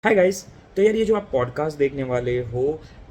Hi guys. तो यार ये जो आप पॉडकास्ट देखने वाले हो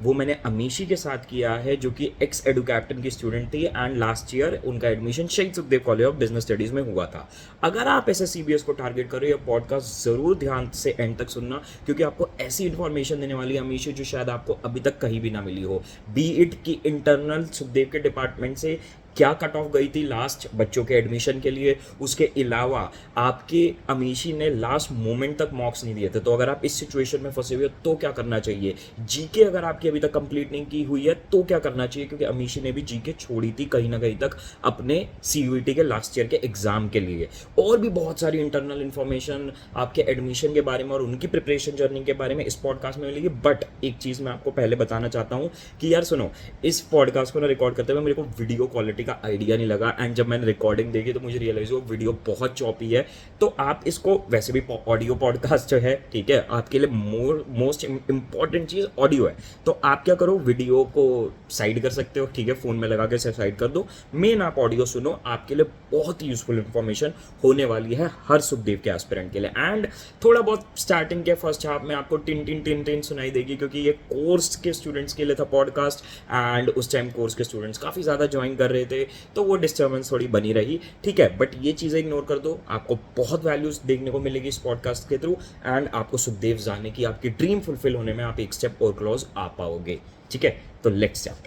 वो मैंने अमीशी के साथ किया है जो कि एक्स एडू कैप्टन की स्टूडेंट थी एंड लास्ट ईयर उनका एडमिशन शहीद Sukhdev college of business studies में हुआ था। अगर आप ऐसे सीबीएस को टारगेट करो ये पॉडकास्ट ज़रूर ध्यान से एंड तक सुनना क्योंकि आपको ऐसी इन्फॉर्मेशन देने वाली है अमीशी जो शायद आपको अभी तक कहीं भी ना मिली हो। बी इट की इंटरनल सुखदेव के डिपार्टमेंट से क्या कट ऑफ गई थी लास्ट बच्चों के एडमिशन के लिए, उसके अलावा आपके अमीशी ने लास्ट मोमेंट तक मॉक्स नहीं दिए थे। तो अगर आप इस सिचुएशन में फंसे हुए हो तो क्या करना चाहिए, जीके अगर आपकी अभी तक कंप्लीट नहीं की हुई है तो क्या करना चाहिए, क्योंकि अमीशी ने भी जीके छोड़ी थी कहीं ना कहीं तक अपने सीयूईटी के लास्ट ईयर के एग्जाम के लिए। और भी बहुत सारी इंटरनल इन्फॉर्मेशन आपके एडमिशन के बारे में और उनकी प्रिपरेशन जर्नी के बारे में इस पॉडकास्ट में मिलेगी। बट एक चीज़ मैं आपको पहले बताना चाहता हूँ कि यार सुनो, इस पॉडकास्ट को ना रिकॉर्ड करते हुए मेरे को वीडियो क्वालिटी का आइडिया नहीं लगा एंड जब मैंने रिकॉर्डिंग देखी तो मुझे रियलाइज हुआ वीडियो बहुत चॉपी है। तो आप इसको, वैसे भी ऑडियो पॉडकास्ट जो है ठीक है आपके लिए मोस्ट इंपॉर्टेंट चीज़ ऑडियो है, तो आप क्या करो वीडियो को साइड कर सकते हो, ठीक है फ़ोन में लगा के साइड कर दो, मेन आप ऑडियो सुनो। आपके लिए बहुत ही यूजफुल इंफॉर्मेशन होने वाली है हर सुखदेव के एस्पिरेंट के लिए। एंड थोड़ा बहुत स्टार्टिंग के फर्स्ट हाफ में आपको टिन टिन टिन टिन सुनाई देगी क्योंकि ये कोर्स के स्टूडेंट्स के लिए था पॉडकास्ट एंड उस टाइम कोर्स के स्टूडेंट्स काफ़ी ज़्यादा ज्वाइन कर रहे थे तो वो डिस्टर्बेंस थोड़ी बनी रही, ठीक है। बट ये चीज़ें इग्नोर कर दो, आपको बहुत वैल्यूज देखने को मिलेगी इस पॉडकास्ट के थ्रू एंड आपको सुखदेव जाने की आपकी ड्रीम फुलफिल होने में आप एक स्टेप और क्लोज आ पाओगे, ठीक है। तो लेट्स स्टार्ट।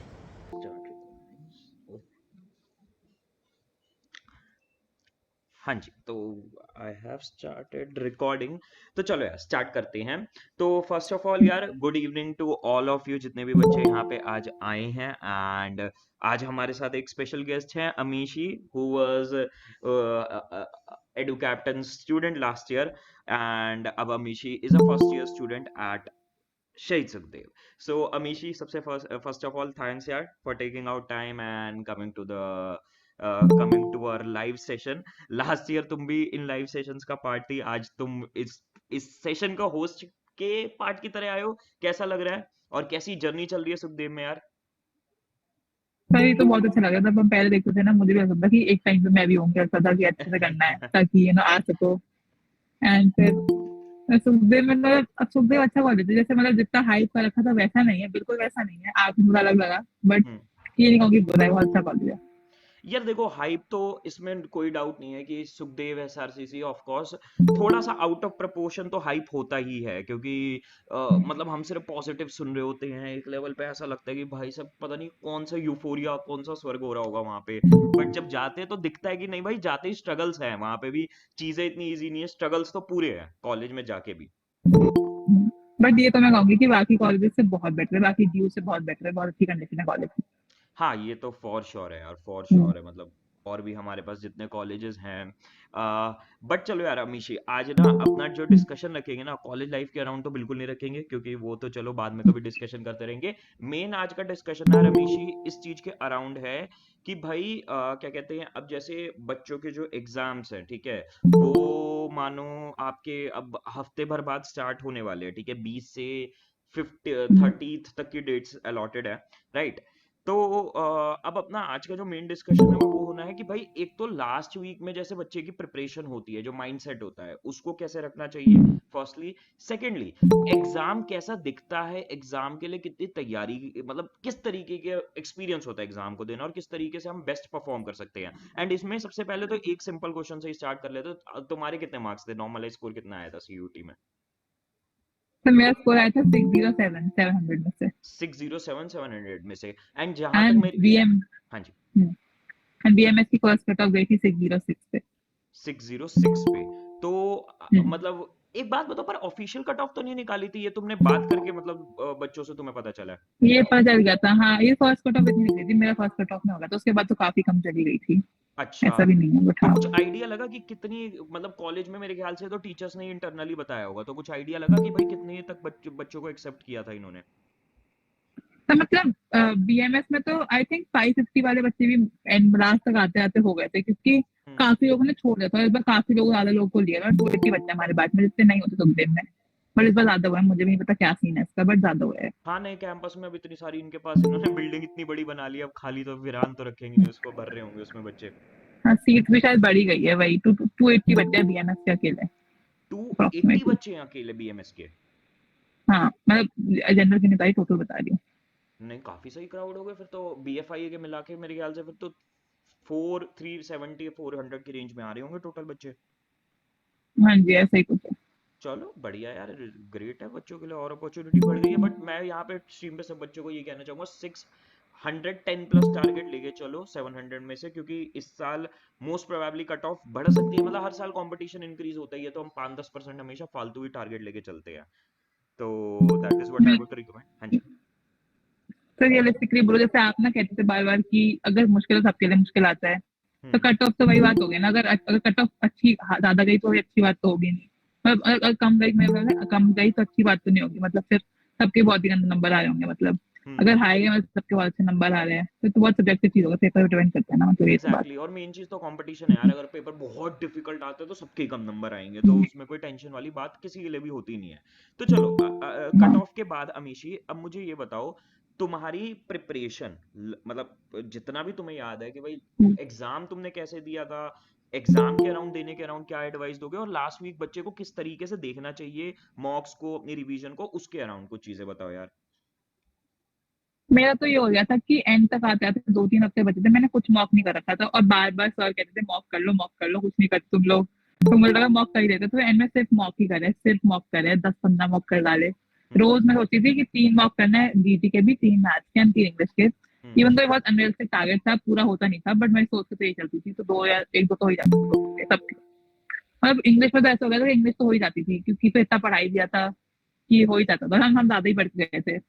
हाँ जी, तो आई हैव स्टार्टेड रिकॉर्डिंग। तो चलो यार स्टार्ट करते हैं। तो फर्स्ट ऑफ ऑल यार good evening to all of you जितने भी बच्चे यहाँ पे आज आए हैं। एंड आज हमारे साथ एक स्पेशल गेस्ट हैं Amishi, who was edu captain student last year and अब Amishi is a first year student at Shaheed Sukhdev. So Amishi, सबसे फर्स्ट ऑफ ऑल थैंक्स यार for taking out time and coming to our live session. Last year तुम भी इन live sessions का part थी, आज तुम इस सेशन का होस्ट के पार्ट की तरह आए हो। कैसा लग रहा है और कैसी जर्नी चल रही है सुखदेव में यार? सर ये तो बहुत अच्छा लगा था। हम पहले देखते थे ना, मुझे भी ऐसा लगता कि एक टाइम पे मैं भी हूँ, ऐसा था कि अच्छे से करना है ताकि आ सको। एंड फिर सुखदेव में मतलब अब सुखदेव अच्छा कॉलेज है, जैसे मतलब जितना हाइप का रखा था वैसा नहीं है, बिल्कुल वैसा नहीं है। आप थोड़ा अलग लगा बट हम्म। ये नहीं कहूँगी बुरा है, बहुत अच्छा कॉलेज है। यार देखो, हाइप तो इसमें कोई डाउट नहीं है कि सुखदेव एसआरसीसी ऑफ कोर्स थोड़ा सा आउट ऑफ प्रपोर्शन तो हाइप होता ही है क्योंकि मतलब हम सिर्फ पॉजिटिव सुन रहे होते हैं। एक लेवल पे ऐसा लगता है कि भाई सब पता नहीं कौन सा यूफोरिया, कौन सा स्वर्ग हो रहा होगा वहां पे। बट जब जाते हैं तो दिखता है कि नहीं भाई, जाते ही स्ट्रगल्स हैं वहां पे भी, चीजें इतनी इजी नहीं है, स्ट्रगल्स तो पूरे हैं कॉलेज में जाके भी। बट ये तो मैं कहूंगी कि बाकी कॉलेजेस से बहुत बेटर है, बाकी ड्यू से बहुत बेटर है, बहुत अच्छी कंडीशन है कॉलेज हाँ, ये तो फॉर श्योर है यार, फॉर की। श्योर है। मतलब और भी हमारे पास जितने कॉलेजेस हैं। बट चलो यार अमीशी, आज ना अपना जो डिस्कशन रखेंगे ना कॉलेज लाइफ के अराउंड तो बिल्कुल नहीं रखेंगे क्योंकि वो तो चलो बाद में कभी डिस्कशन करते रहेंगे। मेन आज का डिस्कशन है रमीशी इस चीज के अराउंड है कि भाई क्या कहते हैं, अब जैसे बच्चों के जो एग्जाम्स हैं ठीक है, वो मानो आपके अब हफ्ते भर बाद स्टार्ट होने वाले हैं, ठीक है। 20 से 30 तक की डेट्स अलॉटेड है, राइट। तो अब अपना आज का जो मेन डिस्कशन है वो होना है कि भाई एक तो लास्ट वीक में जैसे बच्चे की प्रिपरेशन होती है, जो माइंडसेट होता है उसको कैसे रखना चाहिए, फर्स्टली। सेकेंडली, एग्जाम कैसा दिखता है, एग्जाम के लिए कितनी तैयारी, मतलब किस तरीके के एक्सपीरियंस होता है एग्जाम को देना और किस तरीके से हम बेस्ट परफॉर्म कर सकते हैं। एंड इसमें सबसे पहले तो एक सिंपल क्वेश्चन से स्टार्ट कर लेते हैं। तुम्हारे कितने मार्क्स थे, नॉर्मलाइज स्कोर कितना आया था सीयूटी में? तो मेरा स्कोर आया था 607 700 में से। 607 700 में से। एंड जहां तक एंड मेरी, बीएम हाँ जी, एंड बीएमएस की फर्स्ट कट ऑफ गई थी 606 पे। 606 पे। तो हम्म। मतलब एक बात बताओ, पर ऑफिशियल कट ऑफ तो नहीं निकाली थी? ये तुमने बात करके मतलब बच्चों से तुम्हें पता चला है? ये पता चल गया था, हाँ। ये फर्स्ट कट ऑफ इतनी निकली थी, मेरा फर्स्ट कट ऑफ में होगा तो उसके बाद तो काफी कम चली गई थी। अच्छा। ऐसा भी नहीं है बट तो हाँ। कुछ आइडिया लगा कि कितनी, मतलब कॉलेज में मेरे ख्याल से तो टीचर्स ने इंटरनली बताया होगा, तो कुछ आइडिया लगा कि भाई कितने तक बच्चों को एक्सेप्ट किया था इन्होंने? तो मतलब बीएमएस में तो आई थिंक 550 वाले बच्चे भी एंड लास्ट तक आते आते हो गए थे, क्योंकि हम्म। काफी लोगों ने छोड़ दिया था। इस बार काफी लोग, ज्यादा लोगों को लिया था। 280 बच्चे हमारे बैच में, जितने नहीं होते तुम दिन में। पर इस बार ज्यादा हुआ है, मुझे भी नहीं पता क्या सीन है इसका, बट ज्यादा हुआ है। हाँ, नए कैंपस में अब इतनी सारी इनके पास, इन्होंने बिल्डिंग इतनी बड़ी बना ली, अब खाली तो वीरान तो रखेंगे नहीं, उसको भर रहे होंगे उसमें बच्चे। हाँ, सीट भी शायद बढ़ी गई है, वही 280 बच्चे हैं बीएमएस के अकेले, 280 अप्रोक्सीमेटली। बच्चे हैं अकेले बीएमएस के? हाँ मतलब जनरल की नहीं बताई, टोटल बता रही हूँ। नहीं, काफी सही क्राउड हो गया फिर तो। बीएफआई के मिला के मेरे ख्याल से फिर तो 370 400 की रेंज में आ रहे होंगे टोटल बच्चे। हाँ जी, ऐसा ही कुछ है। चलो बढ़िया यार, ग्रेट है, बच्चों के लिए और अपॉर्चुनिटी बढ़ गई है। बट मैं यहाँ पे स्ट्रीम पे सब बच्चों को ये कहना चाहूंगा, 610 प्लस टारगेट लेके चलो 700 में से, क्योंकि इस साल मोस्ट प्रोबेबली कट ऑफ बढ़ सकती है। मतलब हर साल कंपटीशन इंक्रीज होता ही है, तो हम 5-10% हमेशा फालतू ही टारगेट लेके चलते हैं। तो that is what I would recommend. हाँ जी। तो रियलिस्टिकली बोलो, जैसे आप ना कहते थे बार बार कि अगर मुश्किल है, सबके लिए मुश्किल आता है, तो हम्म। कट ऑफ तो वही बात हो गई ना। अगर अगर कट ऑफ अच्छी ज्यादा गई तो वही अच्छी बात तो होगी नहीं। मतलब अगर कम गई, मैं कम गई तो अच्छी बात तो नहीं होगी, मतलब फिर सबके बहुत ही गंदे नंबर आ रहे होंगे। मतलब अगर हम्म। हाई गए मतलब सबके बहुत अच्छे नंबर आ रहे हैं, तो बहुत सब्जेक्टिव चीज होगा, पेपर डिपेंड करता है ना, मतलब ये तो बात। एग्जैक्टली, और मेन चीज तो कंपटीशन है यार। अगर पेपर बहुत डिफिकल्ट आते हैं तो सबके ही कम नंबर आएंगे, तो उसमें कोई टेंशन वाली बात किसी के लिए भी होती नहीं है। तो चलो, कट हाँ। ऑफ के बाद अमीशी, अब मुझे ये बताओ, तुम्हारी प्रिपरेशन, मतलब जितना भी तुम्हें याद है कि भाई एग्जाम तुमने कैसे दिया था, एग्जाम के अराउंड देने के अराउंड क्या एडवाइस दोगे, और लास्ट वीक बच्चे को किस तरीके से देखना चाहिए मॉक्स को, अपनी रिवीजन को, उसके अराउंड कुछ चीजें बताओ यार। मेरा तो ये हो गया था कि एंड तक आते आते 2-3 हफ्ते बचे थे, मैंने कुछ मॉक नहीं कर रखा था, और बार बार सर कहते थे मॉक कर लो, मॉक कर लो, कुछ नहीं करते तुम लोग। तो मुझे लगा मॉक कर ही देते, तो एंड में सिर्फ मॉक ही करे, सिर्फ मॉक करे, 10-15 मॉक कर डाले। हम्म। रोज मैं सोचती थी कि 3 मॉक करना है, जीटी के भी, 3 मैथ्स के एंड 3 इंग्लिश के। हम्म। इवन तो ये बहुत अनरियलिस्टिक टारगेट था, पूरा होता नहीं था, बट मैं सोच के तो यही चलती थी, तो दो या एक दो तो हो ही जाती थी सबके। मतलब इंग्लिश में तो ऐसा हो गया था कि इंग्लिश तो हो ही जाती थी, क्योंकि तो इतना पढ़ाई दिया था कि हो ही जाता था, हम ज्यादा ही पढ़ के गए थे।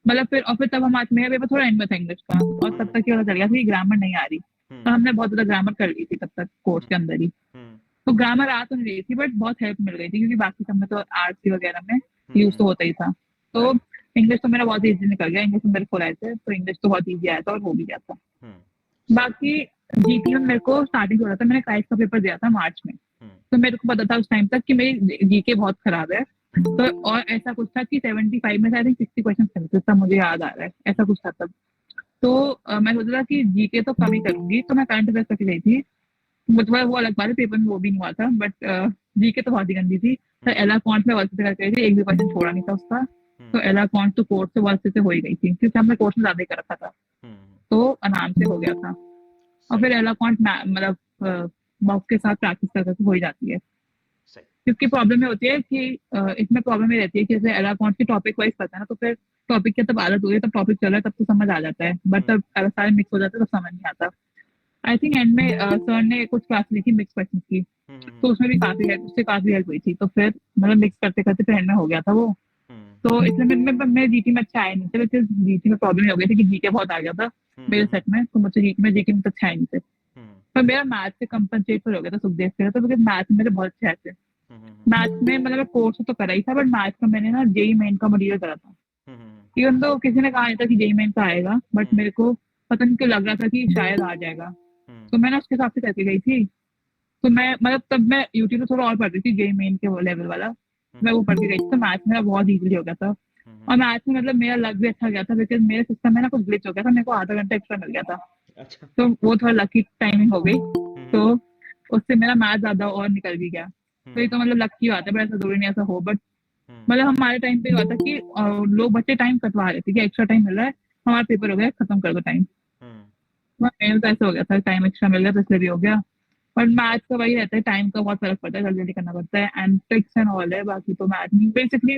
मतलब फिर और फिर तब हम आज, मेरा पेपर थोड़ा एंड में था इंग्लिश का, और तब हम्म। तक ये पता चल गया था कि ग्रामर नहीं आ रही, तो हम्म। हमने बहुत ज्यादा ग्रामर कर ली थी तब तक कोर्स के अंदर ही। हम्म। तो ग्रामर आ तो नहीं रही थी, बट बहुत हेल्प मिल गई थी, क्योंकि बाकी सब में तो आरसी वगैरह में यूज तो हम्म। होता ही था। तो राइट। इंग्लिश तो मेरा बहुत इजी निकल गया, इंग्लिश में मेरे 4 आए थे, तो इंग्लिश तो बहुत इजी आया था और हो भी गया था। हम्म। सही। बाकी जीटी में मेरे को स्टार्टिंग हो रहा था, मैंने क्राइस्ट का पेपर दिया था मार्च में। हम्म। तो मेरे को पता था उस टाइम तक कि मेरी जीके बहुत खराब है। हम्म। तो और ऐसा कुछ था कि 75 में से आई थिंक 60 क्वेश्चन थे, तब मुझे याद आ रहा है, ऐसा कुछ था तब। तो मैं सोचा था कि जीके तो कम ही करूंगी, तो मैं करंट अफेयर्स करके गई थी। मुझे वो अलग बात है, पेपर में वो भी नहीं हुआ था, बट जीके तो बहुत ही गंदी थी। तो हम्म। एला कॉन्ट में वर्ष से करके गई थी, एक भी क्वेश्चन छोड़ा नहीं था उसका। तो हम्म। एला कॉन्ट तो कोर्स से वर्ष से हो ही गई थी, क्योंकि हमने कोर्स में ज्यादा ही कर रखा था, हम्म। तो आराम से हो गया था। और सही फिर है। एला कॉन्ट मतलब मॉक के साथ प्रैक्टिस करके हो ही जाती है। सही। क्योंकि प्रॉब्लम ये होती है कि इसमें प्रॉब्लम ये रहती है कि जैसे अकाउंट के टॉपिक वाइज पता है ना, तो फिर टॉपिक की तब आदत हो गई, तब टॉपिक चल रहा है तब तो समझ आ जाता है, बट हम्म। तब अगर सारे मिक्स हो जाते हैं तो समझ नहीं आता। आई थिंक एंड में सर ने कुछ क्लास ली थी मिक्स क्वेश्चन की, हम्म। तो उसमें भी काफी हेल्प, उससे काफी हेल्प हुई थी, तो फिर मतलब मिक्स करते करते फिर एंड में हो गया था वो। हम्म। तो इसलिए मैं जीटी में अच्छा आया नहीं था, बिकॉज जीटी में प्रॉब्लम हो गई थी कि जीके बहुत आ गया था मेरे हम्म। सेट में, तो मुझे जीके में तो अच्छा आया नहीं थे। हम्म। पर मेरा मैथ से कंपनसेट हो गया था सुखदेव से, तो बिकॉज मैथ मेरे बहुत अच्छे आए थे। हम्म। मैथ्स में मतलब कोर्स तो करा ही था, बट मैथ्स का मैंने ना जेई मेन का मटेरियल करा था। हम्म। इवन तो किसी ने कहा नहीं था कि जेई मेन का आएगा, बट हम्म। मेरे को पता नहीं क्यों लग रहा था कि शायद आ जाएगा, हम्म। तो मैंने उसके हिसाब से करके गई थी। तो मैं मतलब तब मैं यूट्यूब पे थोड़ा और पढ़ रही थी जेई मेन के वो लेवल वाला, मैं वो हम्म। पढ़ के गई थी, तो मैथ्स मेरा बहुत इजीली हो गया था। और हम्म। मैथ्स में मतलब मेरा लक भी अच्छा गया था, बिकॉज मेरे सिस्टम में ना कुछ ग्लिच हो गया था, मेरे को आधा घंटा एक्स्ट्रा मिल गया था, अच्छा। तो वो थोड़ा लकी टाइमिंग हो गई। तो हम्म। उससे मेरा मैथ ज्यादा और निकल भी गया। तो ये हम्म। तो मतलब लकी बात है, बट ऐसा जरूरी नहीं ऐसा हो, बट हम्म। मतलब हमारे टाइम पे हुआ था कि लोग बच्चे टाइम कटवा रहे थे कि एक्स्ट्रा टाइम मिल रहा है, हमारा पेपर हो गया, खत्म कर दो टाइम। हम्म। मेरे तो ऐसा हो गया था, टाइम एक्स्ट्रा मिल गया तो इसलिए भी हो गया। और मैथ का वही रहता है, टाइम का बहुत फर्क पड़ता है, जल्दी जल्दी करना पड़ता है, एंड ट्रिक्स एंड ऑल है, बाकी तो मैथ नहीं बेसिकली।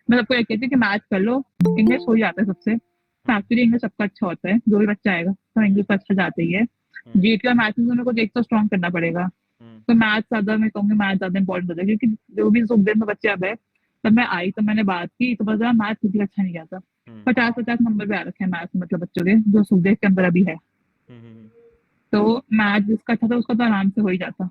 मैं सबको ये कहती हूँ कि मैथ कर लो, इंग्लिश हो ही जाता है सबसे। हम्म। एक्चुअली इंग्लिश सबका अच्छा होता है, जो भी बच्चा आएगा तो इंग्लिश तो अच्छा जाता ही है। हम्म। जीटी और मैथ में तुम्हें कुछ एक तो स्ट्रॉन्ग करना पड़ेगा, हम्म। तो मैथ ज्यादा, मैं कहूँगी मैथ ज्यादा इंपॉर्टेंट होता है, क्योंकि जो भी सुख में बच्चे अब है, तब मैं आई तो मैंने बात की तो पता मैथ किसी का अच्छा नहीं जाता। हम्म। 50-50 नंबर पे आ रखे हैं मैथ, मतलब बच्चों के जो सुखदेव के अंदर अभी है। हम्म। तो मैथ जिसका अच्छा था उसका तो आराम से हो ही जाता।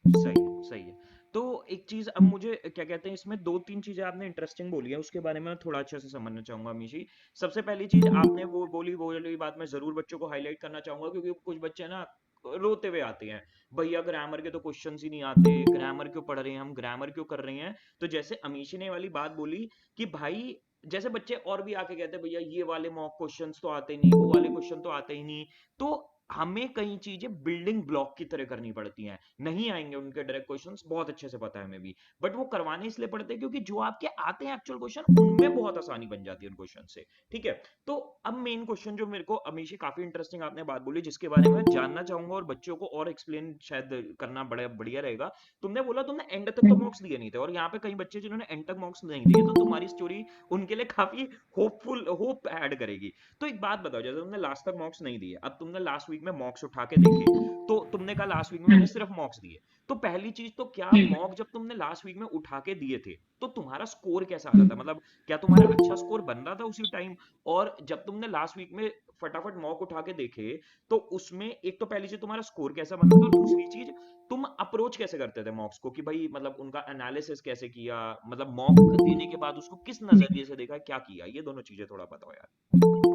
सही है, सही है। तो एक चीज अब मुझे क्या कहते हैं, इसमें दो तीन चीजें आपने इंटरेस्टिंग बोली है, उसके बारे में मैं थोड़ा अच्छे से समझना चाहूंगा अमीशी। सबसे पहली चीज आपने वो वाली बात मैं जरूर बच्चों को हाईलाइट करना चाहूंगा, क्योंकि कुछ बच्चे ना रोते हुए आते हैं, भैया ग्रामर के तो क्वेश्चंस ही नहीं आते, ग्रामर क्यों पढ़ रहे हैं हम, ग्रामर क्यों कर रहे हैं। तो जैसे अमीशी ने वाली बात बोली कि भाई, जैसे बच्चे और भी आके कहते हैं भैया ये वाले मॉक क्वेश्चंस तो आते नहीं, वो वाले क्वेश्चन तो आते ही नहीं। तो हमें कई चीजें बिल्डिंग ब्लॉक की तरह करनी पड़ती हैं, नहीं आएंगे उनके डायरेक्ट क्वेश्चंस, बहुत अच्छे से पता है हमें भी, बट वो करवाने इसलिए पड़ते हैं क्योंकि जो आपके आते हैं एक्चुअल क्वेश्चन उनमें बहुत आसानी बन जाती है उन क्वेश्चन से। ठीक है, तो अब मेन क्वेश्चन जो मेरे को हमेशा काफी इंटरेस्टिंग आपने बात बोली जिसके बारे में जानना चाहूंगा और बच्चों को और एक्सप्लेन शायद करना बड़ा बढ़िया रहेगा। तुमने बोला तुमने एंड तक तो मॉक्स दिए नहीं थे, और यहाँ पे कई बच्चे जिन्होंने एंड तक मॉक्स नहीं दिए, तो तुम्हारी स्टोरी उनके लिए काफी होप ऐड करेगी। तो एक बात बताओ, जैसे तुमने लास्ट तक मॉक्स नहीं दिए, अब तुमने लास्ट वीक में मॉक्स उठा के देखे, तो तुमने कहा लास्ट वीक में मैंने सिर्फ मॉक्स दिए, तो पहली चीज तो क्या मॉक जब तुमने लास्ट वीक में उठा के दिए थे तो तुम्हारा स्कोर कैसा आ रहा था, मतलब क्या तुम्हारा अच्छा स्कोर बन रहा था उसी टाइम? और जब तुमने लास्ट वीक में फटाफट मॉक उठा के देखे, तो उसमें एक तो पहली चीज तुम्हारा स्कोर कैसा बना था, और दूसरी चीज तुम अप्रोच कैसे करते थे मॉक्स को, कि भाई मतलब उनका एनालिसिस कैसे किया, मतलब मॉक देने के बाद उसको किस नजरिए से देखा, क्या किया, ये दोनों चीजें थोड़ा बताओ यार।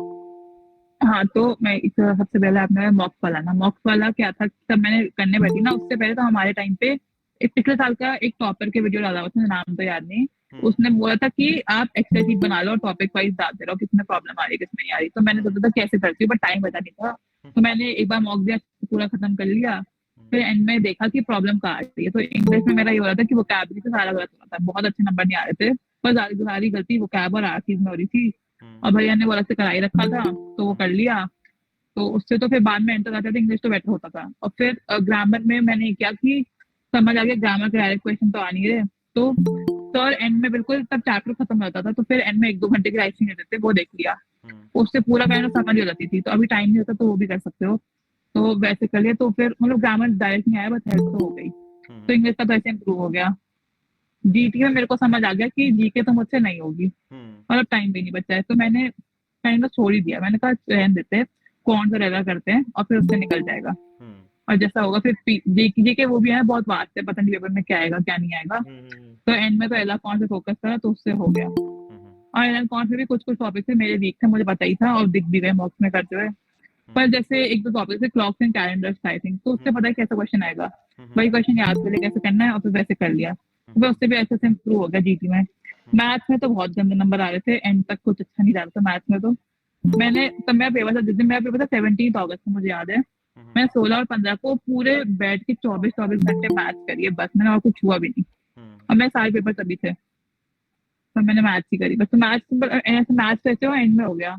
हाँ, तो मैं सबसे पहले आपने मॉक्स वाला ना, मॉक्स वाला क्या था, तब मैंने करने बैठी ना, उससे पहले तो हमारे टाइम पे एक पिछले साल का एक टॉपर के वीडियो डाला, उसने नाम तो याद नहीं, हम्म उसने बोला था कि आप एक्सेल शीट बना लो और टॉपिक वाइज डालते रहो, किसमें प्रॉब्लम आ रही है किसमें नहीं आ रही, तो मैंने हम्म सोचा था कैसे करती हूँ, बट टाइम बचा नहीं था, तो हम्म मैंने एक बार मॉक दिया, पूरा खत्म कर लिया। हम्म फिर एंड में देखा कि प्रॉब्लम कहाँ आ रही है, तो इंग्लिश में मेरा ये हो रहा था कि वोकैबुलरी से सारा गलत हो रहा था, बहुत अच्छे नंबर नहीं आ रहे थे, पर सारी गलती वोकैब और आर्टिज में हो रही थी, हम्म और भैया ने वो अलग से कराई रखा था, तो वो हम्म कर लिया। तो उससे तो फिर बाद में एंटर आते थे इंग्लिश तो बेटर होता था, और फिर ग्रामर में मैंने क्या कि समझ आ गया ग्रामर के डायरेक्ट क्वेश्चन तो आ नहीं रहे, तो सर एंड में बिल्कुल तब चैप्टर खत्म होता था, तो फिर एंड में 1-2 घंटे की राइटिंग देते थे, वो देख लिया, हम्म उससे पूरा कहना समझ हो जाती थी, तो अभी टाइम नहीं होता तो वो भी कर सकते हो, तो वैसे कर लिया, तो फिर मतलब ग्रामर डायरेक्ट नहीं आया, बस हेल्प तो हो गई, तो हम्म इंग्लिश का तो ऐसे इम्प्रूव हो गया। जीटी में मेरे को समझ आ गया कि जीके तो मुझसे नहीं होगी, हम्म मतलब टाइम भी नहीं बचा है, तो मैंने काइंड ऑफ छोड़ ही दिया, मैंने कहा रहने देते हैं, कौन सा रेगा करते हैं और फिर उससे निकल जाएगा, हम्म और जैसा होगा फिर जीके वो भी है बहुत वास्ट है, पता नहीं पेपर में क्या आएगा क्या नहीं आएगा, हम्म तो एंड में तो एला कौन से फोकस करा तो उससे हो गया। हम्म और एला कौन से भी कुछ कुछ टॉपिक थे मेरे वीक थे, मुझे पता ही था और दिख भी गए मॉक्स में करते हुए, पर हम्म जैसे 1-2 टॉपिक थे clocks and calendars I think, तो उससे हम्म पता है कैसा क्वेश्चन आएगा, हम्म वही क्वेश्चन याद कर ले कैसे करना है और फिर वैसे कर लिया, तो फिर उससे भी अच्छे से इम्प्रूव हो गया जीटी में। मैथ्स में तो बहुत गंदे नंबर आ रहे थे, एंड तक कुछ अच्छा नहीं जा रहा था मैथ्स में, तो मैंने तब मेरा पेपर था, जिस दिन मेरा पेपर था 17 अगस्त को मुझे याद है, मैं 16 और 15 को पूरे बैठ के 24-24 घंटे मैथ्स करिए, बस मैंने और कुछ हुआ भी नहीं, और मेरे सारे पेपर तभी थे, तो मैंने मैथ्स ही करी बस, तो मैथ्स ऐसे मैथ्स ऐसे हो एंड में हो गया।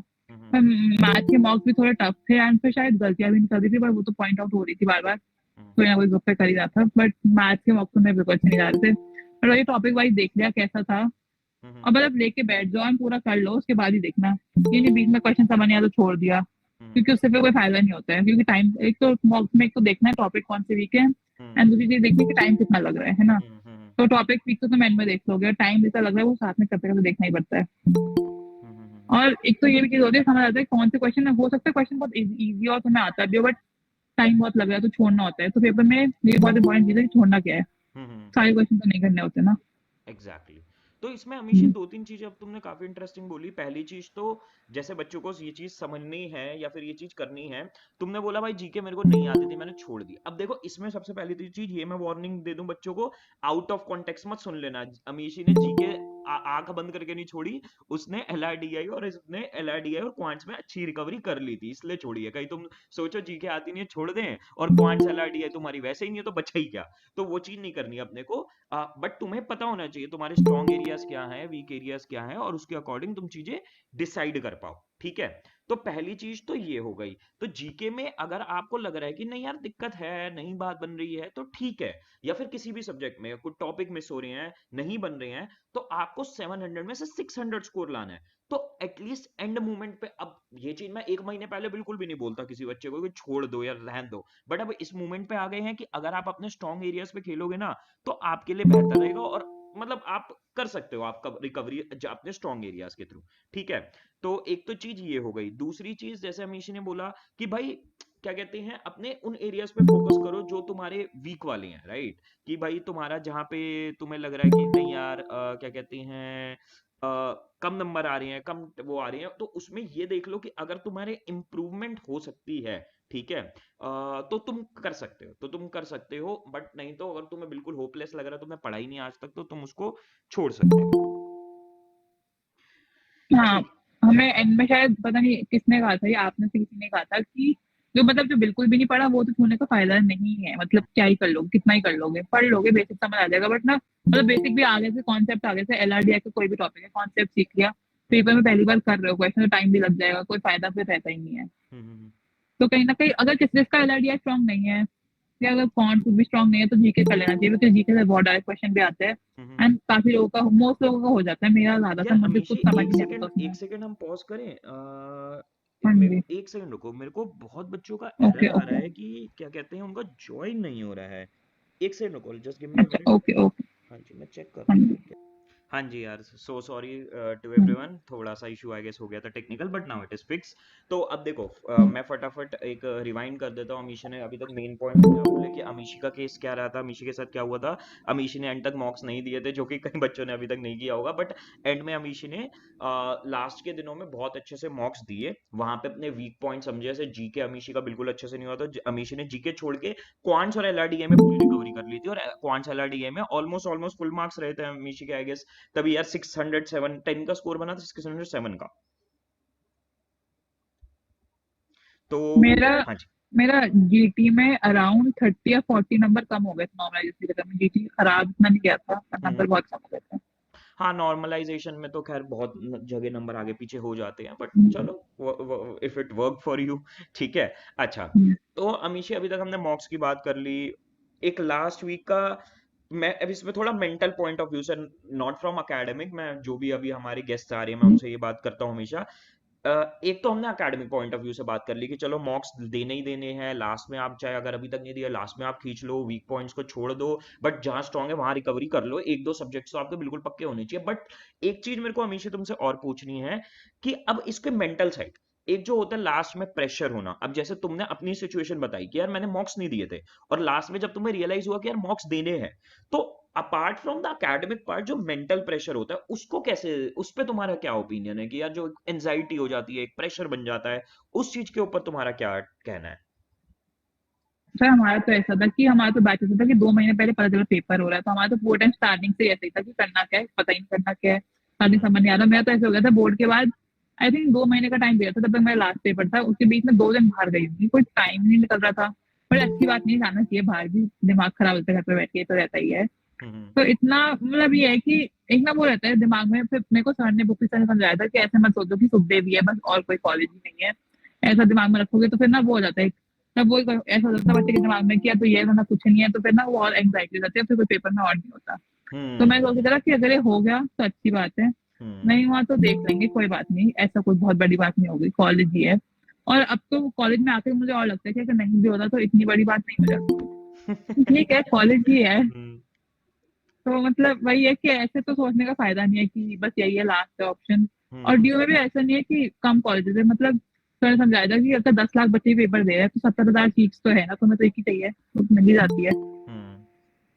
मैथ्स के मार्क्स भी थोड़े टफ थे एंड पे शायद गलतियां भी निकल रही थी, पर वो तो पॉइंट आउट हो रही थी बार बार, कोई ना कोई ग्रुप पे कर ही रहा था, बट मैथ्स के मार्क्स तो मेरे बिल्कुल अच्छे नहीं जा रहे थे, पर वही टॉपिक वाइज देख लिया कैसा था, और मतलब लेके बैठ जाओ और पूरा कर लो, उसके बाद ही देखना, ये नहीं बीच में क्वेश्चन समझ नहीं आया तो छोड़ दिया, क्योंकि उससे फिर कोई फायदा नहीं होता है, क्योंकि टाइम एक तो मॉक्स में एक तो देखना है टॉपिक कौन से वीक है, एंड दूसरी चीज देखनी है कि टाइम कितना लग रहा है ना, तो टॉपिक वीक तो तुम एंड में देख लोगे, टाइम जितना लग रहा है वो साथ में करते करते देखना ही पड़ता है। और एक तो ये भी चीज होती है, समझ आता है कौन से क्वेश्चन है, हो सकता है क्वेश्चन बहुत इजी और तुम्हें आता भी हो, बट टाइम बहुत लग रहा है तो छोड़ना होता है, तो पेपर में ये बहुत इंपॉर्टेंट चीज है कि छोड़ना क्या है, सारे क्वेश्चन तो नहीं करने होते ना। Exactly exactly. तो इसमें हमेशा दो तीन चीजें अब तुमने काफी इंटरेस्टिंग बोली। पहली चीज तो जैसे बच्चों को ये चीज समझनी है या फिर ये चीज करनी है, तुमने बोला भाई जीके मेरे को नहीं आती थी मैंने छोड़ दी। अब देखो इसमें सबसे पहली तो चीज ये मैं वार्निंग दे दूं बच्चों को, आउट ऑफ कॉन्टेक्स्ट मत सुन लेना। अमीशी ने जीके आंख बंद करके नहीं छोड़ी, उसने एलआरडीआई और इसने एलआरडीआई और क्वांट्स में अच्छी रिकवरी कर ली थी, इसलिए छोड़ी है। कहीं तुम सोचो जीके आती नहीं है छोड़ दें, और क्वांट्स एलआरडीआई तुम्हारी वैसे ही नहीं है तो बचा ही क्या, तो वो चीज नहीं करनी है अपने को। बट तुम्हें पता होना चाहिए तुम्हारे स्ट्रॉन्ग एरियाज क्या हैं, वीक एरियाज क्या हैं, और उसके अकॉर्डिंग तुम चीजें डिसाइड कर पाओ। ठीक है, तो पहली चीज तो ये हो गई। तो जीके में अगर आपको लग रहा है कि नहीं यार दिक्कत है, नहीं बात बन रही है, तो ठीक है, या फिर किसी भी सब्जेक्ट में कुछ टॉपिक मिस हो रहे हैं, नहीं बन रहे हैं, तो आपको 700 में से 600 स्कोर लाना है। तो एटलीस्ट एंड मोमेंट पे, अब ये चीज मैं 1 महीने पहले बिल्कुल भी नहीं बोलता किसी बच्चे को कि छोड़ दो या रहन दो, बट अब इस मोमेंट पे आ गए हैं कि अगर आप अपने स्ट्रॉन्ग एरियाज पे खेलोगे ना, तो आपके लिए बेहतर रहेगा, और मतलब आप कर सकते हो आपका रिकवरी अपने स्ट्रॉन्ग एरियाज के थ्रू। ठीक है, तो एक तो चीज ये हो गई। दूसरी चीज जैसे अमीशी ने बोला कि भाई क्या कहते हैं, अपने उन एरियाज पे फोकस करो जो तुम्हारे वीक वाले हैं, राइट? कि भाई तुम्हारा जहां पे तुम्हें लग रहा है कि नहीं यार क्या कहते हैं कम नंबर आ रहे हैं, कम वो आ रहे हैं, तो उसमें ये देख लो कि अगर तुम्हारे इंप्रूवमेंट हो सकती है, ठीक है, तो तुम कर सकते हो, तो तुम कर सकते हो। बट नहीं तो अगर तुम्हें बिल्कुल होपलेस लग रहा है, तुम्हें पढ़ाई नहीं आज तक, तो तुम उसको छोड़ सकते हो। हाँ, ठीक। हमें एंड में शायद पता नहीं किसने कहा था, या आपने से किसी ने कहा था कि जो मतलब जो बिल्कुल भी नहीं पढ़ा वो तो छूने का फायदा नहीं है, मतलब क्या ही कर लोगे, कितना ही कर लोगे, पढ़ लोगे बेसिक समझ आ जाएगा, बट ना मतलब बेसिक भी आगे से कॉन्सेप्ट आगे से LRDI का कोई भी टॉपिक है, कॉन्सेप्ट सीख लिया, पेपर में पहली बार कर रहे हो क्वेश्चन, तो टाइम भी लग जाएगा, कोई फायदा फिर रहता ही नहीं है। हम्म। तो कहीं ना कहीं अगर किसी जिसका LRDI स्ट्रांग नहीं है या अगर फॉन्ट कुछ भी स्ट्रांग नहीं है तो जीके कर लेना चाहिए, क्योंकि जीके से बहुत डायरेक्ट क्वेश्चन भी आते हैं। हम्म। एंड काफी लोगों का, मोस्ट लोगों का हो जाता है, मेरा ज्यादातर, यार मुझे कुछ अमीशी, समझ नहीं आता था उसमें। एक सेकंड हम पॉज करें। हाँ जी। एक सेकंड रुको, मेरे को बहुत बच्चों का ओके एरर आ रहा ओके। है कि क्या कहते हैं, उनका ज्वाइन नहीं हो रहा है। एक सेकंड रुको, जस्ट गिव मी अ अच्छा मिनट। Okay okay. हाँ जी, मैं चेक कर हाँ रहा हूँ जी। क्या। हाँ जी यार, so sorry to hmm, everyone, थोड़ा सा इशू आई गेस हो गया था technical, but now it is fix. तो अब देखो, हम्म, मैं फटाफट एक रिवाइंड कर देता हूँ। अमीशी ने अभी तक मेन पॉइंट क्या बोले कि अमीशी का केस क्या रहा था, अमीशी के साथ क्या हुआ था। अमीशी ने एंड तक मॉक्स नहीं दिए थे, जो कि कई बच्चों ने अभी तक नहीं किया होगा, बट एंड में अमीशी ने लास्ट के दिनों में बहुत अच्छे से मॉक्स दिए, वहां पे अपने वीक पॉइंट समझे। जैसे जीके अमीशी का बिल्कुल अच्छे से नहीं हुआ था, अमीशी ने जीके छोड़ के क्वांट्स और एलआरडीए में पूरी रिकवरी कर ली थी, और क्वांट्स एलआरडीए में ऑलमोस्ट ऑलमोस्ट फुल मार्क्स रहे थे अमीशी के, आई गेस। तभी यार 607 10 का स्कोर बना था, 607 का। तो मेरा हाँ जी। मेरा जीटी में अराउंड 30 या 40 नंबर कम हो गए थे नॉर्मलाइजेशन के चक्कर में, जीटी खराब इतना नहीं गया था पर नंबर हम्म। बहुत कम हो गए थे। हाँ, नॉर्मलाइजेशन में तो खैर बहुत जगह नंबर आगे पीछे हो जाते हैं, बट हम्म, चलो, if it work for you, ठीक है। अच्छा, हम्म, तो अमीशी अभी तक हमने मॉक्स की बात कर ली। एक लास्ट वीक का, मैं अब इसमें थोड़ा मेंटल पॉइंट ऑफ व्यू से, नॉट फ्रॉम एकेडमिक, मैं जो भी अभी हमारे गेस्ट आ रही है मैं हम्म, उनसे ये बात करता हूँ हमेशा। एक तो हमने एकेडमिक पॉइंट ऑफ व्यू से बात कर ली कि चलो मॉक्स देने ही देने हैं, लास्ट में आप चाहे अगर अभी तक नहीं दिया, लास्ट में आप खींच लो, वीक पॉइंट्स को छोड़ दो, बट जहां स्ट्रांग है वहां रिकवरी कर लो, एक दो सब्जेक्ट्स तो आपके बिल्कुल पक्के होने चाहिए। बट एक चीज मेरे को हमेशा तुमसे और पूछनी है कि अब इसके मेंटल साइड, एक जो होता है लास्ट में प्रेशर होना। अब जैसे तुमने अपनी सिचुएशन बताई कि यार मैंने मॉक्स नहीं दिए थे, और लास्ट में जब तुम्हें रियलाइज हुआ कि यार मॉक्स देने हैं, तो apart from the academic part जो मेंटल प्रेशर होता है उसको कैसे, उस पे तुम्हारा क्या ओपिनियन है कि यार जो एंजाइटी हो जाती है, एक प्रेशर बन जाता है, उस चीज के ऊपर तुम्हारा क्या कहना है। सर हमारा तो ऐसा था कि हमारा तो बैच ऐसा था कि 2 महीने पहले पता चला पेपर हो रहा है, तो हमारा तो पूरा टाइम स्टार्टिंग से ही ऐसा ही था कि करना क्या है पता ही नहीं, करना क्या है स्टार्टिंग हम्म। समझ नहीं आ रहा। मेरा तो ऐसा हो गया था बोर्ड के बाद, आई थिंक 2 महीने का टाइम दिया था, तब तक मेरा लास्ट पेपर था, उसके बीच में 2 दिन बाहर गई थी, कोई टाइम नहीं निकल रहा था। बड़ी अच्छी बात नहीं, जाना चाहिए बाहर भी, दिमाग खराब होता है घर पे बैठ के, तो रहता ही है। हम्म। तो इतना मतलब ये है कि एक ना वो रहता है दिमाग में, फिर मेरे को सर ने बुक से समझाया था कि ऐसे मत सोचो कि सुखदेव ही है बस और कोई कॉलेज ही नहीं है, ऐसा दिमाग में रखोगे तो फिर ना वो हो जाता है, तब वो ऐसा हो जाता है बच्चे के दिमाग में कि या तो ये है ना कुछ नहीं है, तो फिर ना वो और एंग्जाइटी हो जाती है, फिर कोई पेपर में और नहीं होता। तो मैं सोच हम्म। रहा कि अगर ये हो गया तो अच्छी बात है, हम्म। नहीं हुआ तो देख लेंगे, कोई बात नहीं, ऐसा कोई बहुत बड़ी बात नहीं होगी, कॉलेज ही है। और अब तो कॉलेज में आकर मुझे और लगता है कि अगर नहीं भी होता तो इतनी बड़ी बात नहीं हो जाती, ठीक है कॉलेज ही है। हम्म। तो मतलब वही है कि ऐसे तो सोचने का फायदा नहीं है कि बस यही है लास्ट ऑप्शन। और हम्म। ड्यू में भी ऐसा नहीं है कि कम कॉलेजेस है, मतलब सर ने समझाया था कि अगर 10 लाख बच्चे पेपर दे रहे हैं तो 70,000 सीट्स तो है ना, तुम्हें तो एक ही चाहिए, तो मिल ही जाती है। हम्म।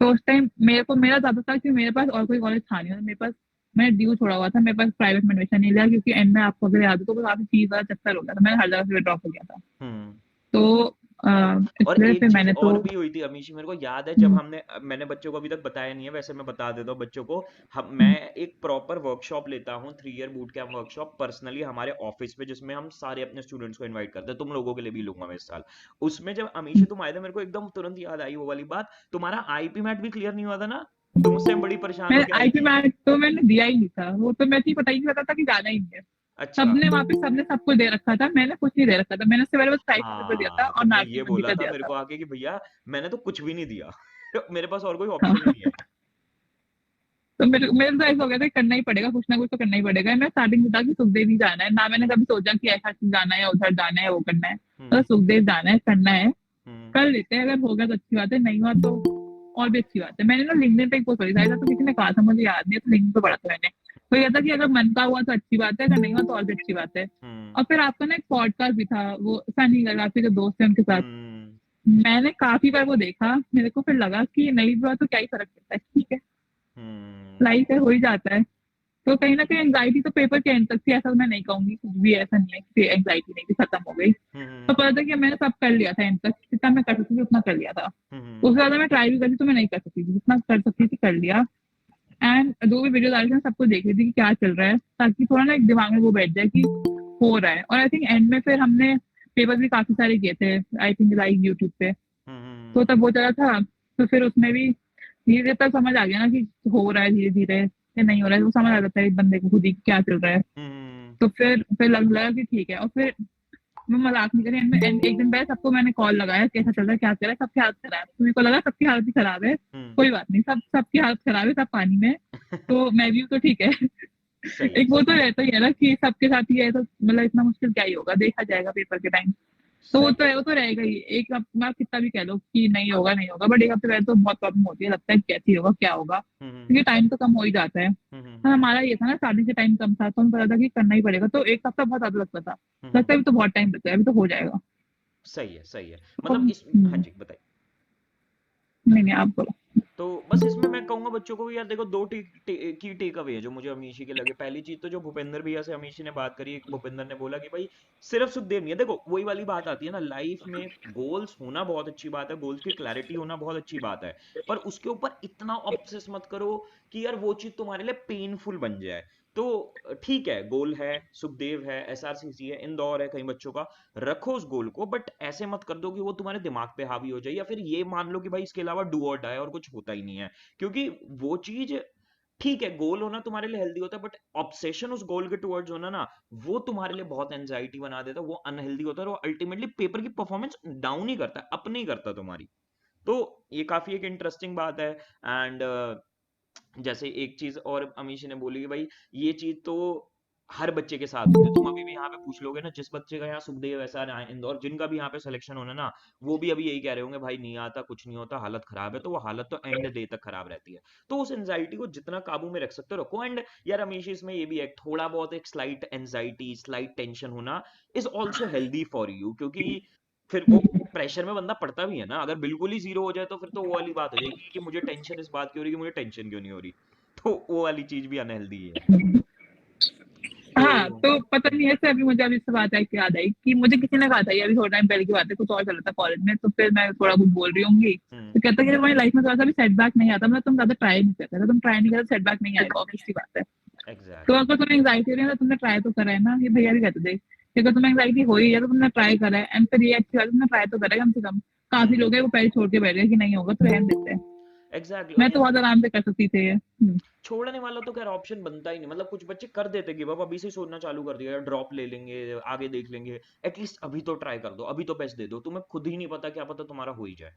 तो उस टाइम मेरे को मेरा ज्यादा था कि मेरे पास और कोई कॉलेज था नहीं, और मेरे पास, मैंने ड्यू छोड़ा हुआ था, मेरे पास प्राइवेट में एडमिशन नहीं लिया, क्योंकि एंड में आपको अगर याद हो तो काफी फीस वाला चक्कर हो गया था, मैंने हर जगह से ड्रॉप हो गया था। हम्म। तो और इसलिए एक फिर चीज मैंने और तो भी हुई थी अमीशी, मेरे को याद है जब हम्म, मैंने बच्चों को अभी तक बताया नहीं है, वैसे मैं बता देता हूँ बच्चों को। मैं हम्म, एक प्रॉपर वर्कशॉप लेता हूँ, 3 year boot camp workshop personally हमारे ऑफिस पे, जिसमें हम सारे अपने स्टूडेंट्स को इनवाइट करते हैं, तुम लोगों के लिए भी लूंगा मैं इस साल। उसमें जब अमीशी तुम आए थे, मेरे को एकदम तुरंत याद आई वो वाली बात, तुम्हारा आईपी मैट भी क्लियर नहीं हुआ था ना, तुम उससे बड़ी परेशान मैं होके आई आईपी थी। मैट तो मैंने दिया ही नहीं था, वो तो मैं ही पता ही नहीं पता था कि जाना ही नहीं है। अच्छा। सबने वहां पे सबने सब कुछ दे रखा था, मैंने कुछ नहीं दे रखा था, मैंने उससे पहले बस टाइप पेपर दिया था हाँ, और तुमने नाटकी ये मंदी बोला का था दिया मेरे था। को आके कि भैया मैंने तो कुछ भी नहीं दिया, मेरे पास और कोई ऑप्शन ही हाँ। नहीं है। तो मेरे मेरे तो ऐसा हो गया था कि करना ही पड़ेगा, कुछ ना कुछ तो करना ही पड़ेगा। मैं स्टार्टिंग में था कि सुखदेव ही जाना है ना, मैंने हम्म। कभी सोचा कि ऐसा चीज जाना है या उधर जाना है वो करना है, तो हम्म। सुखदेव जाना है, करना है, हम्म। कर लेते हैं, अगर होगा तो अच्छी बात है, नहीं हुआ तो और भी अच्छी बात है। मैंने ना लिंक्डइन पे एक पोस्ट पढ़ी था, ऐसा तो किसी ने कहा था मुझे याद नहीं है, तो लिंक्डइन पे पढ़ा था मैंने, तो ये था कि अगर मन का हुआ तो अच्छी बात है, अगर नहीं हुआ तो और भी अच्छी बात है। हम्म। और फिर आपका ना एक पॉडकास्ट भी था, वो सनी गर्ग आपके जो दोस्त है उनके साथ, हम्म। मैंने काफी बार वो देखा, मेरे को फिर लगा कि नहीं हुआ तो क्या ही फर्क पड़ता है, ठीक है, हम्म। लाइफ है, हो ही जाता है। तो कहीं ना कहीं एंग्जाइटी तो पेपर के एंड तक थी, ऐसा तो मैं नहीं कहूंगी, कुछ भी ऐसा नहीं है कि एंग्जाइटी नहीं थी, खत्म हो गई। तो हम्म। पता था कि मैंने सब कर लिया था एंड तक, जितना मैं कर सकती थी उतना कर लिया था, हम्म। उससे ज्यादा मैं ट्राई भी करती तो मैं नहीं कर सकती थी, जितना कर सकती थी कर लिया। एंड जो भी वीडियो आ रही थी मैं सबको देख रही थी कि क्या चल रहा है, ताकि थोड़ा ना एक दिमाग में वो बैठ जाए कि हो रहा है। और आई थिंक एंड में फिर हमने पेपर भी काफी सारे किए थे, आई थिंक लाइक यूट्यूब पे। तो तब वो चला था, तो फिर उसमें भी धीरे तब समझ आ गया ना कि हो रहा है धीरे धीरे या नहीं हो रहा है, वो समझ आ जाता है एक बंदे को खुद ही क्या चल रहा है। तो फिर लगा कि ठीक है। और फिर मैं मजाक नहीं करी, एक दिन पहले सबको मैंने कॉल लगाया कैसा चल रहा है, क्या कर रहा है, सबकी हालत खराब है। तो मेरे को लगा सबकी हालत ही खराब है, कोई बात नहीं, सबकी हालत खराब है, सब पानी में है, तो मैं भी हूँ तो ठीक है। सही है एक वो सही तो है रहता ही है ना कि सबके साथ ही है, तो मतलब इतना मुश्किल क्या ही होगा, देखा जाएगा पेपर के टाइम। तो वो सही तो है। है, वो तो रहेगा ही। एक हफ्ता आप कितना भी कह लो कि नहीं होगा नहीं होगा, बट एक हफ्ते पहले तो बहुत प्रॉब्लम होती है, लगता है कैसे होगा क्या होगा, क्योंकि टाइम तो कम हो ही जाता है। हाँ, हमारा ये था ना स्टार्टिंग से टाइम कम था, तो हमें पता था कि करना ही पड़ेगा, तो एक हफ्ता बहुत ज्यादा लगता था। लगता है अभी तो बहुत टाइम बचा है, अभी तो हो जाएगा। सही है सही है। तो मतलब इस, हाँ जी बताइए। नहीं नहीं, आप बोलो। तो बस इसमें मैं कहूंगा बच्चों को भी यार देखो, दो की टेक अवे है जो मुझे अमीशी के लगे। पहली चीज तो जो भूपेंद्र भैया से अमीशी ने बात करी, भूपेंद्र ने बोला कि भाई सिर्फ सुखदेव नहीं है। देखो वही वाली बात आती है ना, लाइफ में गोल्स होना बहुत अच्छी बात है, गोल्स की क्लैरिटी होना बहुत अच्छी बात है, पर उसके ऊपर इतना ऑब्सेस मत करो कि यार वो चीज तुम्हारे लिए पेनफुल बन जाए। तो ठीक है, गोल है, सुखदेव है, एसआरसीसी है, इंदौर है, कई बच्चों का, रखो उस गोल को, बट ऐसे मत कर दो कि वो तुम्हारे दिमाग पे हावी हो जाए, या फिर ये मान लो कि भाई इसके अलावा डू और डाई और कुछ होता ही नहीं है। क्योंकि वो चीज, ठीक है गोल होना तुम्हारे लिए हेल्दी होता है, बट ऑब्सेशन उस गोल के टुवर्ड्स होना ना, वो तुम्हारे लिए बहुत एंजाइटी बना देता है, वो अनहेल्दी होता है, और वो अल्टीमेटली पेपर की परफॉर्मेंस डाउन ही करता है, अप नहीं करता तुम्हारी। तो ये काफी एक इंटरेस्टिंग बात है। एंड जैसे एक चीज और अमीश ने बोली कि भाई ये चीज तो हर बच्चे के साथ होती है। तुम अभी भी यहाँ पे पूछ लोगे ना, जिस बच्चे का यहाँ सुखदेव ऐसा इंदौर जिनका भी यहाँ पे सिलेक्शन होना ना, वो भी अभी यही कह रहे होंगे भाई नहीं आता, कुछ नहीं होता, हालत खराब है। तो वो हालत तो एंड डे तक खराब रहती है। तो उस एंजाइटी को जितना काबू में रख सकते हो रखो। एंड यार अमीश इसमें ये भी है, थोड़ा बहुत एक स्लाइट एंजाइटी, स्लाइट टेंशन होना is also healthy for you, क्योंकि फिर वो प्रेशर में बंदा पड़ता भी है ना। अगर बिल्कुल ही जीरो हो जाए तो फिर तो वो वाली बात हो जाएगी कि मुझे टेंशन इस बात की हो रही है कि मुझे टेंशन क्यों नहीं हो रही। तो वो वाली चीज भी अनहेल्दी है। तो हाँ, तो पता नहीं ऐसे अभी मुझे अभी से बात है कि याद आई कि मुझे किसी ने कहा था, ये अभी थोड़ा टाइम पहले की बात है, कुछ और चल रहा था कॉलेज में, तो फिर मैं थोड़ा कुछ बोल रही होंगी, हम्म तो कहता है कि तुम्हारी लाइफ में थोड़ा सा भी सेटबैक नहीं आता, मतलब तुम ज्यादा ट्राई नहीं करते, अगर तुम ट्राई नहीं करते सेटबैक नहीं आएगा, ऑब्वियस सी बात है। तो एग्जैक्टली। अगर तुम्हें एंग्जाइटी हो रही है तो तुमने ट्राई तो करा है ना, ये भैया भी कहते थे कि अगर तुम्हें एंग्जाइटी हो रही है तो तुमने ट्राई करा है, एंड फिर ये अच्छी बात है तुमने ट्राई तो करा है कम से कम। काफी लोग हैं वो पहले छोड़ के बैठ गए कि नहीं होगा तो रहने देते हैं। एग्जैक्टली। और मैं ये तो बहुत आराम से कर सकती थी ये। छोड़ने वाला तो खैर ऑप्शन बनता ही नहीं। मतलब कुछ बच्चे कर देते गिव अप, अभी से सोचना चालू कर दिया ड्रॉप ले लेंगे, आगे देख लेंगे। एटलीस्ट अभी तो ट्राई कर दो, अभी तो बेस्ट दे दो, तुम्हें खुद ही नहीं पता, क्या पता तुम्हारा हो ही जाए।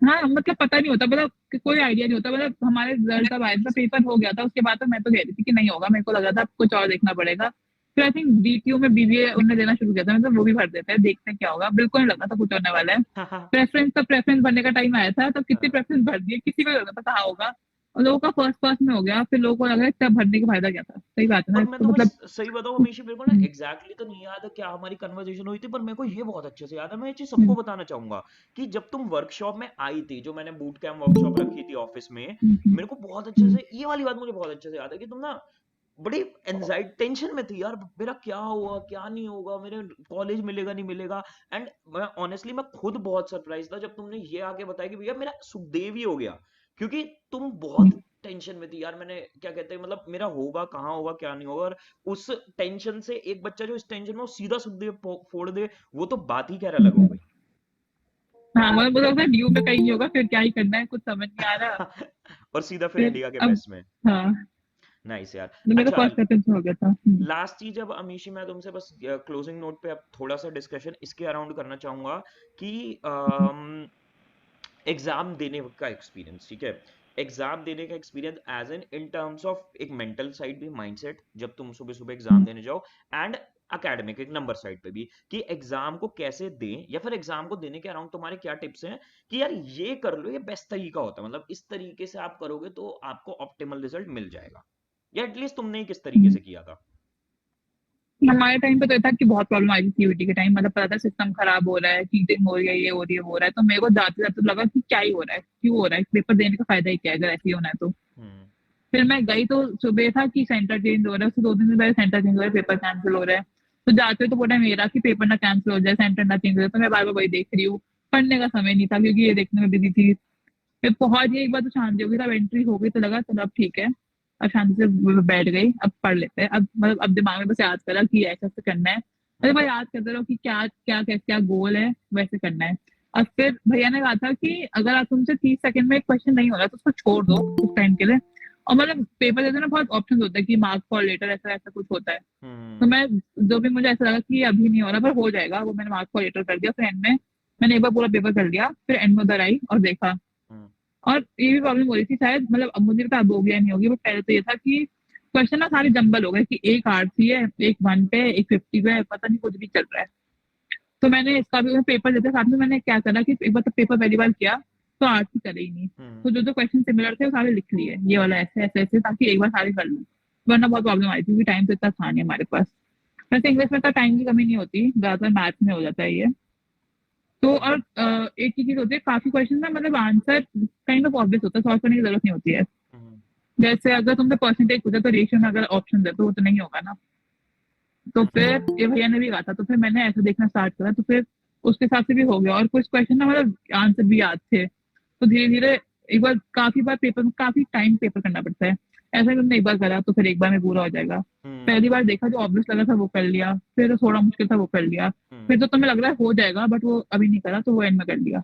हाँ, मतलब पता नहीं होता, मतलब कोई आइडिया नहीं होता। मतलब हमारे रिजल्ट अब आया था, पेपर हो गया था, उसके बाद तो मैं तो कह रही थी कि नहीं होगा, मेरे को लगा था अब कुछ और देखना पड़ेगा। फिर आई थिंक डीटीयू में बीबीए उन्होंने देना शुरू किया था, मतलब वो भी भर देते हैं, देखते हैं क्या होगा। बिल्कुल नहीं लगा था कुछ होने वाला है। प्रेफरेंस भरने का टाइम आया था, तब कितनी प्रेफरेंस भर दी, किसी को नहीं लगा था कहाँ होगा। और लोगों का फर्स्ट फर्स्ट में हो गया, फिर लोगों को लगा तब भरने का फायदा क्या था। सही बात है और ना, मैं तो तुम्हें मतलब सही बताऊं हमेशा, मेरे को ना हम्म, एग्जैक्टली तो नहीं याद है क्या हमारी कन्वर्सेशन हुई थी, पर मेरे को ये बहुत अच्छे से याद है। मैं ये चीज सबको हम्म, बताना चाहूंगा कि जब तुम वर्कशॉप में आई थी, जो मैंने बूट कैंप वर्कशॉप रखी थी ऑफिस में, हम्म, मेरे को बहुत अच्छे से ये वाली बात मुझे बहुत अच्छे से याद है कि तुम ना बड़ी एंजाइटी टेंशन में थी यार, मेरा क्या हुआ क्या नहीं होगा, मेरे कॉलेज मिलेगा नहीं मिलेगा। एंड मैं ऑनेस्टली मैं खुद बहुत सरप्राइज था जब तुमने ये आके बताया कि भैया मेरा सुखदेव ही हो गया। क्योंकि तुम बहुत टेंशन में थी यार, मैंने क्या कहते हैं मतलब मेरा होगा कहाँ होगा क्या नहीं होगा, और उस टेंशन से एक बच्चा जो इस टेंशन में वो सीधा सुखदेव फोड़ दे, वो तो बात ही कह रहा अलग हो हम्म। गई। हाँ, मतलब मुझे लगता है ड्यू में कहीं नहीं होगा, फिर क्या ही करना है, कुछ समझ नहीं आ रहा। और सीधा फिर फिर इंडिया के अब बेस्ट में। हाँ, नाइस यार। तो मेरा अच्छा, फर्स्ट प्रेफरेंस हो गया था। लास्ट चीज अब अमीशी मैं तुमसे बस क्लोजिंग नोट पे अब थोड़ा सा डिस्कशन इसके अराउंड करना चाहूंगा कि एग्जाम देने का एक्सपीरियंस, ठीक है, एग्जाम देने का experience as in terms of एक मेंटल साइड भी, माइंडसेट, जब तुम सुबह सुबह एग्जाम देने जाओ, एंड अकेडमिक एक नंबर साइड पे भी, कि एग्जाम को कैसे दें, या फिर एग्जाम को देने के अराउंड तुम्हारे क्या टिप्स हैं कि यार ये कर लो, ये बेस्ट तरीका होता है, मतलब इस तरीके से आप करोगे तो आपको ऑप्टिमल रिजल्ट मिल जाएगा, या एटलीस्ट तुमने किस तरीके से किया था। हमारे टाइम पे तो ये था कि बहुत प्रॉब्लम आई थी सीयूटी के टाइम, मतलब पता था सिस्टम खराब हो रहा है, चीटिंग हो रही है, ये हो रही है वो हो रहा है, तो मेरे को जाते जाते लगा कि क्या ही हो रहा है, क्यों हो रहा है, पेपर देने का फायदा ही क्या है अगर ऐसे ही होना है तो। हम्म फिर मैं गई तो सुबह था कि सेंटर चेंज हो रहा है, उससे 2 दिन पहले सेंटर चेंज हो रहा है, पेपर कैंसिल हो रहा है। तो जाते तो बोला मेरा कि पेपर ना कैंसिल हो जाए, सेंटर ना चेंज हो जाए, तो मैं बार बार वही देख रही हूँ। पढ़ने का समय नहीं था क्योंकि ये देखने में बिजी थी। फिर पहुंच गई एक बार तो शांति हो गई, तब एंट्री हो गई तो लगा चलो अब ठीक है, अब शांति से बैठ गई, अब पढ़ लेते हैं, अब मतलब अब दिमाग में बस याद करा कि ऐसा ऐसा करना है। अरे भाई याद करते रहो कि क्या क्या क्या क्या गोल है, वैसे करना है। और फिर भैया ने कहा था कि अगर आप तुमसे 30 सेकंड में एक क्वेश्चन नहीं हो रहा तो उसको छोड़ दो उस टाइम के लिए। और मतलब पेपर देते ना बहुत ऑप्शन होते हैं कि मार्क फॉर लेटर, ऐसा ऐसा कुछ होता है। तो हम्म। मैं, जो भी मुझे ऐसा लगा कि अभी नहीं हो रहा पर हो जाएगा, वो मैंने मार्क फॉर लेटर कर दिया। फिर एंड में मैंने एक बार पूरा पेपर कर लिया, फिर एंड में उधर आई और देखा। हम्म। और ये भी प्रॉब्लम हो रही थी शायद, मतलब अब मुझे पता अब हो गया नहीं होगी, बट पहले तो ये था कि क्वेश्चन ना सारे जंबल हो गए कि एक आरसी है, एक 1 पे, एक 50 पे, पता नहीं कुछ भी चल रहा है। तो मैंने इसका भी पेपर देते साथ में मैंने क्या करा कि एक बार तो पेपर पहली बार किया तो आरसी करे ही नहीं। तो हम्म। जो जो क्वेश्चन सिमिलर थे वो सारे लिख लिए, ये वाला ऐसे ऐसे ऐसे, ताकि एक बार सारे कर लूँ। वरना बहुत प्रॉब्लम आई थी क्योंकि टाइम तो इतना था नहीं हमारे पास। वैसे इंग्लिश में इतना टाइम की कमी नहीं होती, ज्यादातर मैथ्स में हो जाता है ये। तो और एक ही चीज होती है, काफी क्वेश्चन ना मतलब आंसर काइंड ऑफ ऑब्वियस होता है, सॉल्व करने की जरूरत नहीं होती है। हम्म। जैसे अगर तुमसे परसेंटेज पूछा तो रेशियो में अगर ऑप्शन है तो वो तो नहीं होगा ना। तो फिर ये भैया ने भी कहा था, तो फिर मैंने ऐसे देखना स्टार्ट करा, तो फिर उसके हिसाब से भी हो गया। और कुछ क्वेश्चन ना मतलब आंसर भी याद थे, तो धीरे धीरे एक बार काफी बार पेपर में काफी टाइम पेपर करना पड़ता है। ऐसा ही तुमने एक बार करा तो फिर एक बार में पूरा हो जाएगा। पहली बार देखा जो ऑब्वियस लगा था वो कर लिया, फिर थोड़ा मुश्किल था वो कर लिया, फिर हम्म। तो तुम्हें लग रहा है हो जाएगा बट वो अभी नहीं करा तो वो एंड में कर लिया।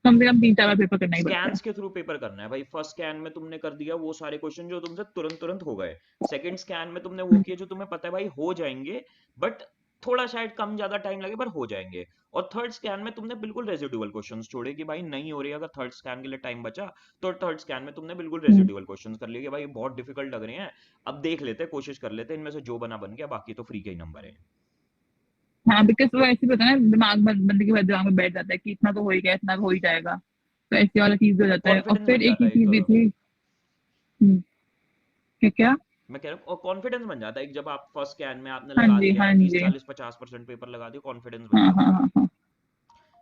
कम से कम 3-4 बार पेपर करना ही पड़ता है। स्कैन्स के थ्रू पेपर करना है भाई। फर्स्ट स्कैन में तुमने कर दिया वो सारे क्वेश्चन जो तुमसे तुरंत तुरंत हो गए। सेकंड स्कैन में तुमने वो किए जो तुम्हें पता है भाई हो जाएंगे, बट थोड़ा शायद कम ज्यादा टाइम लगे पर हो जाएंगे। और थर्ड स्कैन में तुमने बिल्कुल रेजिडुअल क्वेश्चंस छोड़े कि भाई नहीं हो रही, अगर थर्ड स्कैन के लिए टाइम बचा तो थर्ड स्कैन में तुमने बिल्कुल हम्म। रेजिडुअल क्वेश्चंस कर लिए कि भाई बहुत डिफिकल्ट लग रहे हैं, अब देख लेते हैं, कोशिश कर लेते हैं, इनमें से जो बना बन गया, बाकी तो फ्री के ही नंबर है। हाँ, बिकॉज वो ऐसे भी होता है ना, दिमाग बंदे के बाद दिमाग में बैठ जाता है कि इतना तो हो ही गया, इतना तो हो ही जाएगा। तो ऐसी वाला चीज भी हो जाता है। और कॉन्फिडेंस फिर बन एक जाता ही है एक, चीज भी थी। क्या क्या? मैं कह रहा हूँ कॉन्फिडेंस बन जाता है एक, जब आप फर्स्ट स्कैन में आपने हाँ लगा जी, दिया हाँ 30 जी। 40 50% पेपर लगा दिया, कॉन्फिडेंस बन हाँ हाँ जाता है। हाँ हाँ। हाँ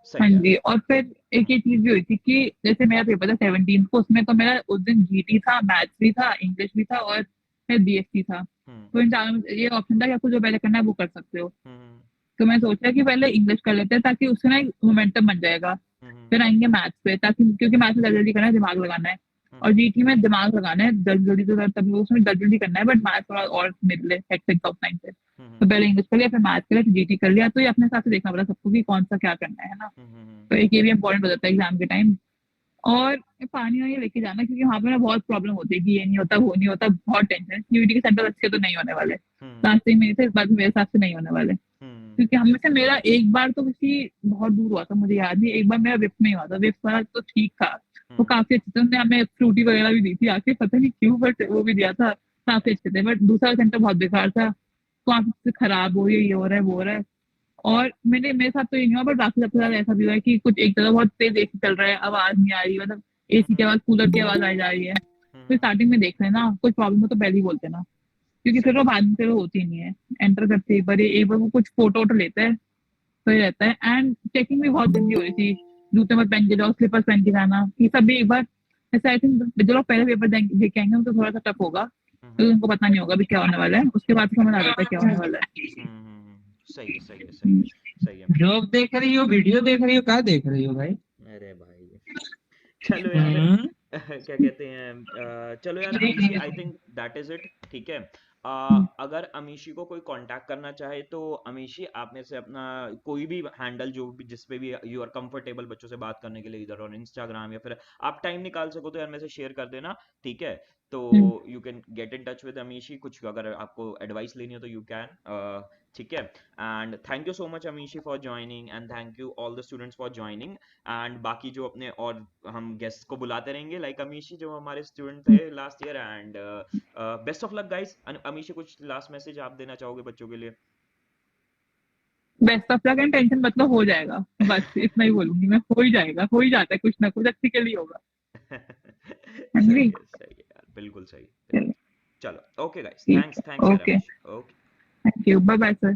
सही है। जी, और फिर एक ये चीज भी हुई थी कि जैसे मेरा पेपर था 17 को, उसमें तो मेरा उस दिन जीटी था, मैथ्स भी था, इंग्लिश भी था और फिर बीएससी था। हम्म। तो इन चारों में ये ऑप्शन था कि आपको जो पहले करना है वो कर सकते हो। हम्म। तो मैं सोचा कि पहले इंग्लिश कर लेते हैं ताकि उससे ना एक मोमेंटम बन जाएगा। हम्म। फिर आएंगे मैथ्स पे, ताकि क्योंकि मैथ्स में जल्दी जल्दी करना है, दिमाग लगाना है। और हम्म। जीटी में दिमाग लगाना है जल्दी जल्दी, तो तभी उसमें जल्दी जल्दी करना है, बट मैथ्स थोड़ा और मिले हेक्टिक ऑफ टाइम पे। तो हम्म। पहले इंग्लिश कर लिया, फिर मैथ्स कर लिया, फिर जीटी कर लिया। तो ये अपने हिसाब से देखना पड़ा सबको कि कौन सा क्या करना है ना। हम्म। तो एक ये भी इंपॉर्टेंट हो जाता है एग्जाम के टाइम। और पानी वानी लेके जाना, क्योंकि वहां पे ना बहुत प्रॉब्लम होती है कि ये नहीं होता वो नहीं होता, बहुत टेंशन। यूटी के सेंटर अच्छे तो नहीं होने वाले, हम्म। लास्ट टाइम मेरे थे, इस बार भी मेरे हिसाब से नहीं होने वाले। हम्म। क्योंकि हम में से मेरा एक बार तो किसी बहुत दूर हुआ था, मुझे याद नहीं, एक बार मेरा विप में ही हुआ था। विप वाला तो ठीक था, वो हम्म। काफी अच्छे थे, उन्होंने हमें फ्रूटी वगैरह भी दी थी आके, पता नहीं क्यों, बट वो भी दिया था, काफी अच्छे थे। बट दूसरा सेंटर बहुत बेकार था, काफी खराब हो रही है, ये हो रहा है वो हो रहा है। और मेरे साथ तो ये नहीं हुआ, बट बाकी सबके साथ ऐसा भी हुआ है कि कुछ एक जगह बहुत तेज एसी चल रहा है, आवाज नहीं आ रही, मतलब एसी की हम्म। आवाज, कूलर की आवाज आई जा रही है। तो हम्म। स्टार्टिंग में देख लेना, कुछ प्रॉब्लम हो तो पहले ही बोलते ना, क्योंकि फिर सही वो है। बाद में फिर वो होती नहीं है। एंटर करते एक बार वो कुछ फोटो वोटो लेते हैं तो ये रहता है। एंड चेकिंग भी बहुत जल्दी हो रही थी, जूते मत पहन के जाओ, स्लीपर्स पहन के जाना, ये सब भी एक बार। ऐसा आई थिंक जो लोग पहले पेपर दे के आएंगे उनको थोड़ा सा टफ होगा, हम्म। क्योंकि उनको पता नहीं होगा भी क्या होने वाला है, उसके बाद समझ आ जाता है क्या होने वाला सही है, सही है, सही है। है। सही है। जॉब देख रही हो, वीडियो देख रही हो, क्या देख रही हो भाई? अरे भाई चलो यार हम्म। क्या कहते हैं, चलो यार Amishi, I think that is it, ठीक है। अगर अमीशी को कोई कांटेक्ट करना चाहे तो अमीशी आप में से अपना कोई भी हैंडल जो भी जिस पे भी यू आर कंफर्टेबल बच्चों से बात करने के लिए, इधर और इंस्टाग्राम या फिर आप टाइम निकाल सको तो यार में से शेयर कर देना, ठीक है। तो you can get in touch with Amishi, कुछ अगर आपको एडवाइस लेनी हो तो यू कैन, ठीक है। And thank you so much Amishi for joining, and thank you all the students for joining. And बाकी जो अपने और हम गेस्ट को बुलाते रहेंगे लाइक अमीशी जो हमारे स्टूडेंट थे last year. And best of luck guys. Amishi कुछ लास्ट मैसेज आप देना चाहोगे बच्चों के लिए? Best of luck and tension मतलब हो जाएगा, बस इतना ही बोलूंगी मैं, हो ही जाएगा, हो ही जाता है कुछ ना कुछ, अच्छी के लिए होगा। हाँ जी। सही है यार, बिल्कुल सही, बिल्कुल। चलो, चलो ओके गाइस, ठीक थैंक्स है, थैंक्स यार okay, Amishi, okay. Thank you, bye bye sir.